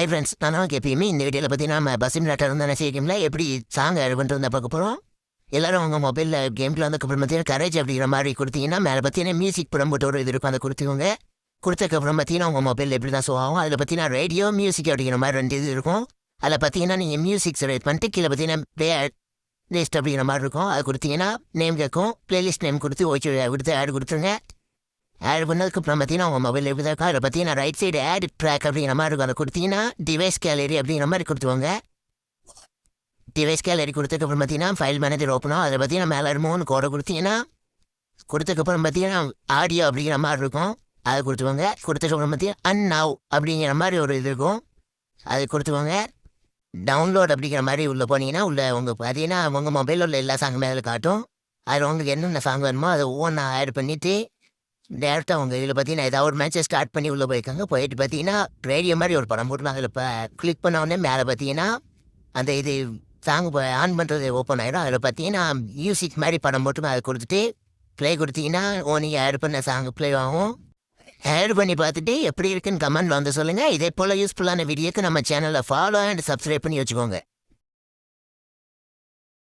Hi friends, நானும் எப்பயுமே இந்த வீடியோவில் பார்த்தீங்கன்னா நம்ம பஸ்ஸிமிலேட்டர் இருந்தால் கேமில் எப்படி சாங் ஆட் பண்ணுறது பார்க்க போகிறோம். எல்லோரும் உங்கள் மொபைலில் கேமில் வந்ததுக்கப்புறம் பார்த்தீங்கன்னா கரேஜ் அப்படிங்கிற மாதிரி கொடுத்தீங்கன்னா மேலே பார்த்தீங்கன்னா மியூசிக் படம் போட்டு ஒரு இது இருக்கும், அதை கொடுத்துக்கோங்க. கொடுத்ததுக்கப்புறம் பார்த்தீங்கன்னா உங்கள் மொபைலில் எப்படி தான் ஷோ ஆகும். அதில் பார்த்தீங்கன்னா ரேடியோ மியூசிக் அப்படிங்கிற மாதிரி 2 இது இருக்கும். அதில் பார்த்தீங்கன்னா நீங்கள் மியூசிக் செலக்ட் பண்ணிட்டு கீழே பார்த்தீங்கன்னா ப்ளே லிஸ்ட் அப்படிங்கிற மாதிரி இருக்கும். அது கொடுத்தீங்கன்னா நேம் கேட்கும். ப்ளேலிஸ்ட் நேம் கொடுத்து ஓகே கொடுத்து ஆட் கொடுத்துருங்க. ஆட் பண்ணதுக்கப்புறம் பார்த்தீங்கன்னா உங்கள் மொபைல் எப்படி தான் இருக்கும். அதில் பார்த்தீங்கன்னா ரைட் சைடு ஆட் ட்ராக் அப்படிங்கிற மாதிரி இருக்கும். அதை கொடுத்தீங்கன்னா டிவைஸ் கேலரி அப்படிங்கிற மாதிரி கொடுத்துருவாங்க. டிவைஸ் கேலரி கொடுத்ததுக்கப்புறம் பார்த்தீங்கன்னா ஃபைல் மேனேஜர் ஓப்பன் ஆகும். அதில் பார்த்தீங்கன்னா மேலே ரிமூவ்னு கோடை கொடுத்தீங்கன்னா கொடுத்ததுக்கப்புறம் பார்த்தீங்கன்னா ஆடியோ அப்படிங்கிற மாதிரி இருக்கும். அதை கொடுத்துவாங்க. கொடுத்ததுக்கப்புறம் பார்த்தீங்கன்னா அன்நவ் அப்படிங்கிற மாதிரி ஒரு இது இருக்கும், அது கொடுத்துவாங்க. டவுன்லோட் அப்படிங்கிற மாதிரி உள்ளே போனீங்கன்னா உள்ளே உங்கள் பார்த்தீங்கன்னா உங்கள் மொபைலில் உள்ள எல்லா சாங்குமே அதில் காட்டும். அதில் உங்களுக்கு என்னென்ன சாங் வேணுமோ அதை ஒவ்வொன்றா ஆட் பண்ணிவிட்டு டேரெக்டாக அவங்க இதில் பார்த்தீங்கன்னா ஏதாவது ஒரு மேட்சை ஸ்டார்ட் பண்ணி உள்ளே போயிருக்காங்க. போயிட்டு பார்த்தீங்கன்னா ரேடியோ மாதிரி ஒரு படம் போட்டுருவாங்க. அதில் இப்போ கிளிக் பண்ண உடனே மேலே பார்த்தீங்கன்னா அந்த இது சாங் ஆன் பண்ணுறது ஓப்பன் ஆகிடும். அதில் பார்த்தீங்கன்னா மியூசிக் மாதிரி படம் போட்டு அதை கொடுத்துட்டு ப்ளே கொடுத்தீங்கன்னா நீங்கள் ஆட் பண்ண சாங் ப்ளே ஆகும். ஆட் பண்ணி பார்த்துட்டு எப்படி இருக்குன்னு கமெண்ட்டில் வந்து சொல்லுங்கள். இதே போல் யூஸ்ஃபுல்லான வீடியோக்கு நம்ம சேனலை ஃபாலோ அண்ட் சப்ஸ்கிரைப் பண்ணி வச்சுக்கோங்க.